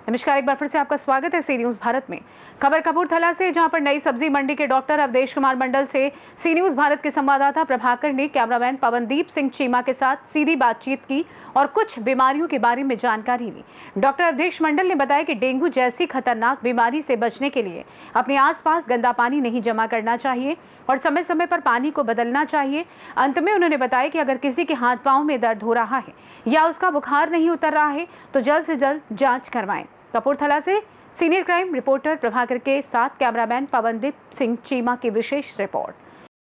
नमस्कार, एक बार फिर से आपका स्वागत है सी न्यूज भारत में। खबर कपूरथला से, जहां पर नई सब्जी मंडी के डॉक्टर अवधेश कुमार मंडल से सी न्यूज भारत के संवाददाता प्रभाकर ने कैमरामैन पवनदीप सिंह चीमा के साथ सीधी बातचीत की और कुछ बीमारियों के बारे में जानकारी ली। डॉक्टर अवधेश मंडल ने बताया कि डेंगू जैसी खतरनाक बीमारी से बचने के लिए अपने आसपास गंदा पानी नहीं जमा करना चाहिए और समय समय पर पानी को बदलना चाहिए। अंत में उन्होंने बताया कि अगर किसी के हाथ पांव में दर्द हो रहा है या उसका बुखार नहीं उतर रहा है तो जल्द से जल्द जांच करवाएं। कपूरथला से सीनियर क्राइम रिपोर्टर प्रभाकर के साथ कैमरामैन पवनदीप सिंह चीमा की विशेष रिपोर्ट।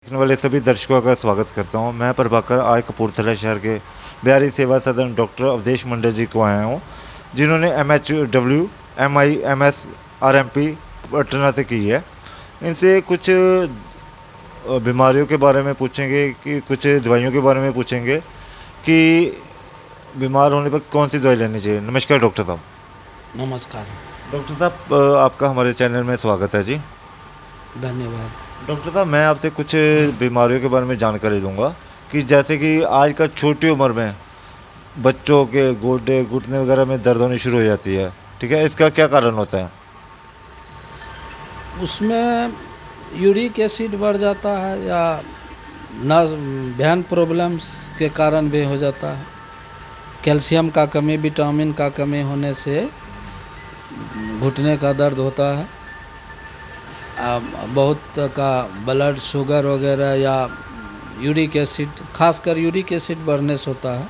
देखने वाले सभी दर्शकों का स्वागत करता हूं। मैं प्रभाकर आज कपूरथला शहर के बिहारी सेवा सदन डॉक्टर अवधेश मंडल जी को आया हूं, जिन्होंने MHW MIMS RMP पटना से की है। इनसे कुछ बीमारियों के बारे में पूछेंगे कि कुछ दवाइयों के बारे में पूछेंगे कि बीमार होने पर कौन सी दवाई लेनी चाहिए। नमस्कार डॉक्टर साहब। नमस्कार डॉक्टर साहब, आपका हमारे चैनल में स्वागत है जी। धन्यवाद। डॉक्टर साहब, मैं आपसे कुछ बीमारियों के बारे में जानकारी दूंगा कि जैसे कि आजकल छोटी उम्र में बच्चों के गोडे घुटने वगैरह में दर्द होनी शुरू हो जाती है, ठीक है, इसका क्या कारण होता है? उसमें यूरिक एसिड बढ़ जाता है या वेन प्रॉब्लम्स के कारण भी हो जाता है। कैल्शियम का कमी, विटामिन का कमी होने से घुटने का दर्द होता है। बहुत का ब्लड शुगर वगैरह या यूरिक एसिड, खासकर यूरिक एसिड बढ़ने से होता है।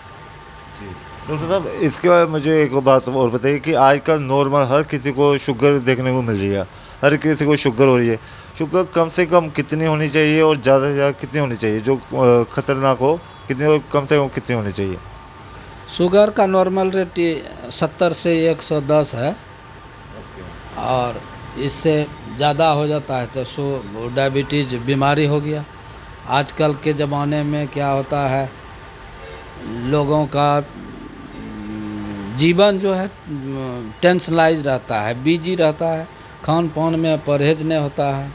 डॉक्टर साहब, इसका मुझे एक बात और बताइए कि आजकल नॉर्मल हर किसी को शुगर देखने को मिल रही है, हर किसी को शुगर हो रही है। शुगर कम से कम कितनी होनी चाहिए और ज़्यादा से ज़्यादा कितनी होनी चाहिए जो खतरनाक हो, कितनी कम से कम कितनी होनी चाहिए? शुगर का नॉर्मल रेट 70 से 110 है और इससे ज़्यादा हो जाता है तो डायबिटीज़ बीमारी हो गया। आजकल के ज़माने में क्या होता है, लोगों का जीवन जो है टेंशनलाइज रहता है, बिजी रहता है, खान पान में परहेज नहीं होता है,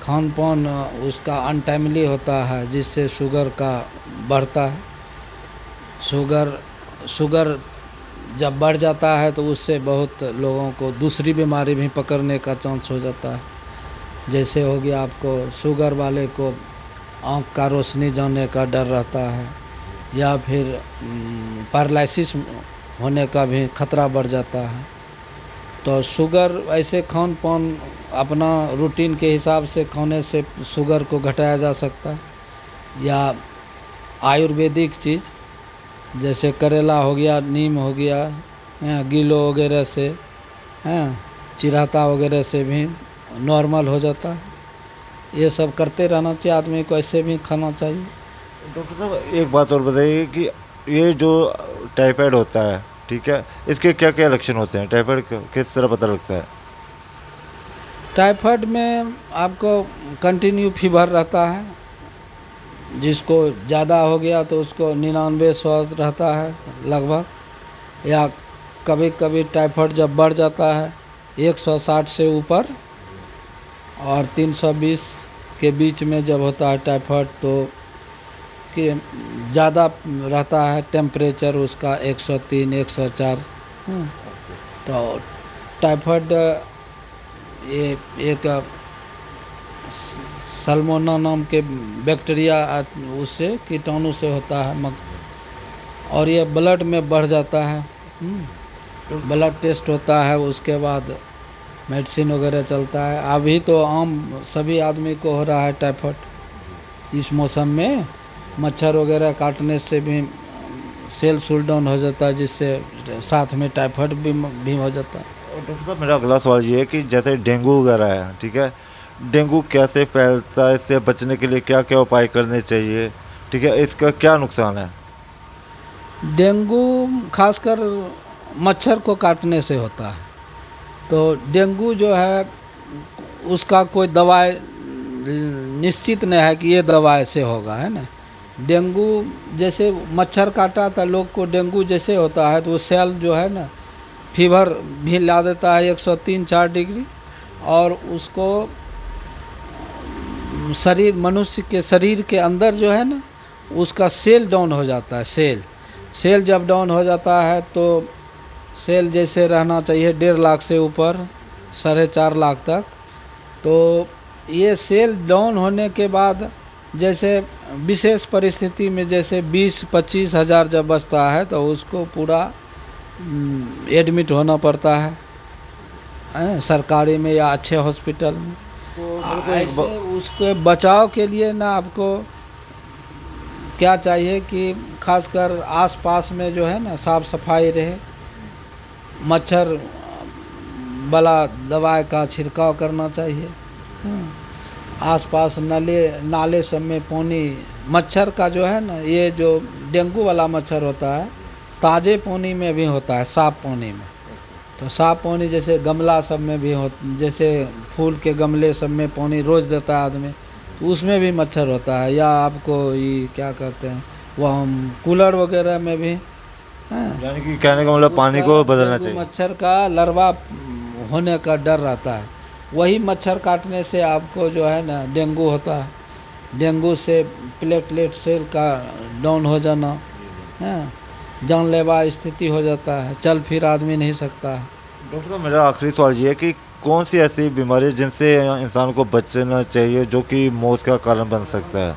खान पान उसका अनटाइमली होता है, जिससे शुगर का बढ़ता है। शुगर जब बढ़ जाता है तो उससे बहुत लोगों को दूसरी बीमारी भी पकड़ने का चांस हो जाता है। जैसे हो गया, आपको शुगर वाले को आँख का रोशनी जाने का डर रहता है या फिर पैरालिसिस होने का भी खतरा बढ़ जाता है। तो शुगर ऐसे खान पान अपना रूटीन के हिसाब से खाने से शुगर को घटाया जा सकता है। या आयुर्वेदिक चीज़ जैसे करेला हो गया, नीम हो गया, गिलो वगैरह से, चिराता वगैरह से भी नॉर्मल हो जाता है। ये सब करते रहना चाहिए, आदमी को ऐसे भी खाना चाहिए। डॉक्टर साहब, एक बात और बताइए कि ये जो टाइफाइड होता है, ठीक है, इसके क्या क्या लक्षण होते हैं? टाइफाइड किस तरह पता लगता है? टाइफाइड में आपको कंटिन्यू फीवर रहता है। जिसको ज़्यादा हो गया तो उसको 99 रहता है लगभग, या कभी कभी टाइफाइड जब बढ़ जाता है 160 से ऊपर और 320 के बीच में जब होता है टाइफाइड, तो कि ज़्यादा रहता है टेम्परेचर उसका 103 104। तो टाइफाइड ये एक सल्मोना नाम के बैक्टीरिया उससे कीटाणु से होता है, और ये ब्लड में बढ़ जाता है। ब्लड टेस्ट होता है, उसके बाद मेडिसिन वगैरह चलता है। अभी तो आम सभी आदमी को हो रहा है टाइफाइड। इस मौसम में मच्छर वगैरह काटने से भी सेल सूल डाउन हो जाता है, जिससे साथ में टाइफाइड भी हो जाता है। डॉक्टर साहब, मेरा अगला सवाल ये है कि जैसे डेंगू वगैरह है, ठीक है, डेंगू कैसे फैलता है, इससे बचने के लिए क्या क्या उपाय करने चाहिए, ठीक है, इसका क्या नुकसान है? डेंगू खासकर मच्छर को काटने से होता है। तो डेंगू जो है उसका कोई दवाई निश्चित नहीं है कि ये दवाई से होगा, है ना। डेंगू जैसे मच्छर काटा था लोग को, डेंगू जैसे होता है तो वो सेल जो है ना, फीवर भी ला देता है 103-104 डिग्री, और उसको शरीर मनुष्य के शरीर के अंदर जो है ना उसका सेल डाउन हो जाता है। सेल जब डाउन हो जाता है तो सेल जैसे रहना चाहिए 1.5 लाख से ऊपर 4.5 लाख तक। तो ये सेल डाउन होने के बाद जैसे विशेष परिस्थिति में जैसे 20-25 हज़ार जब बचता है तो उसको पूरा एडमिट होना पड़ता है सरकारी में या अच्छे हॉस्पिटल में। तो ऐसे उसके बचाव के लिए ना आपको क्या चाहिए कि खासकर आसपास में जो है ना साफ़ सफाई रहे, मच्छर वाला दवाई का छिड़काव करना चाहिए। आसपास नाले सब में पानी, मच्छर का जो है ना ये जो डेंगू वाला मच्छर होता है ताज़े पानी में भी होता है, साफ पानी में। तो साफ पानी जैसे गमला सब में भी हो, जैसे फूल के गमले सब में पानी रोज़ देता है आदमी तो उसमें भी मच्छर होता है। या आपको ये क्या कहते हैं वह हम कूलर वगैरह में भी यानी कि कहने का मतलब पानी को बदलना चाहिए। मच्छर का लार्वा होने का डर रहता है। वही मच्छर काटने से आपको जो है ना डेंगू होता है। डेंगू से प्लेटलेट सेल का डाउन हो जाना है, जानलेवा स्थिति हो जाता है, चल फिर आदमी नहीं सकता है। डॉक्टर मेरा आखिरी सवाल ये है कि कौन सी ऐसी बीमारी है जिनसे इंसान को बचना चाहिए जो कि मौत का कारण बन सकता है?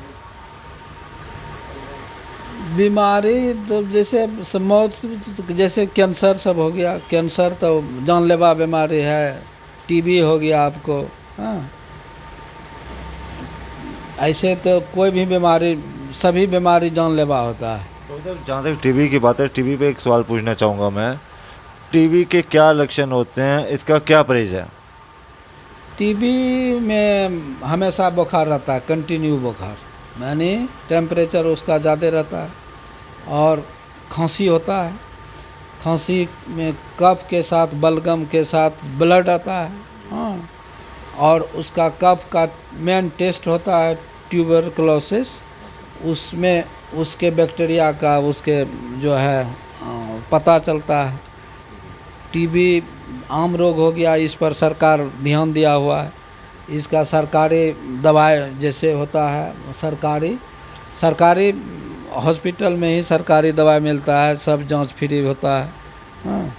बीमारी तो जैसे मौत जैसे कैंसर सब हो गया, कैंसर तो जानलेवा बीमारी है। टीबी हो गया आपको। हाँ, ऐसे तो कोई भी बीमारी, सभी बीमारी जानलेवा होता है। तो जहाँ तक टीबी की बात है, टीबी पे एक सवाल पूछना चाहूँगा मैं। टीबी के क्या लक्षण होते हैं, इसका क्या परहेज है? टीबी में हमेशा बुखार रहता है, कंटिन्यू बुखार, यानी टेम्परेचर उसका ज़्यादा रहता है। और खांसी होता है, खांसी में कफ के साथ बलगम के साथ ब्लड आता है। हाँ, और उसका कफ का मेन टेस्ट होता है ट्यूबरकुलोसिस। उसमें उसके बैक्टीरिया का उसके जो है पता चलता है। टीबी आम रोग हो गया, इस पर सरकार ध्यान दिया हुआ है। इसका सरकारी दवाई जैसे होता है, सरकारी हॉस्पिटल में ही सरकारी दवाई मिलता है, सब जांच फ्री होता है। हाँ,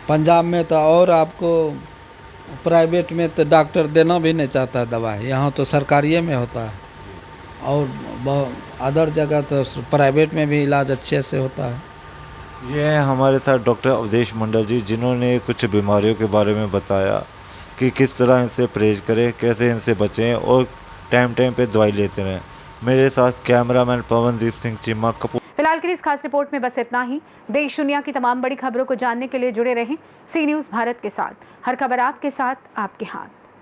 पंजाब में तो और आपको प्राइवेट में तो डॉक्टर देना भी नहीं चाहता है दवाई, यहाँ तो सरकारी में होता है। और अदर जगह तो प्राइवेट में भी इलाज अच्छे से होता है। ये हैं हमारे साथ डॉक्टर अवधेश मंडल जी, जिन्होंने कुछ बीमारियों के बारे में बताया कि किस तरह इनसे परहेज करें, कैसे इनसे बचें और टाइम पे दवाई लेते रहें। मेरे साथ कैमरामैन पवनदीप सिंह चीमा कपूर। फिलहाल के लिए इस खास रिपोर्ट में बस इतना ही। देश दुनिया की तमाम बड़ी खबरों को जानने के लिए जुड़े रहें सी न्यूज़ भारत के साथ। हर खबर आपके साथ, आपके हाथ।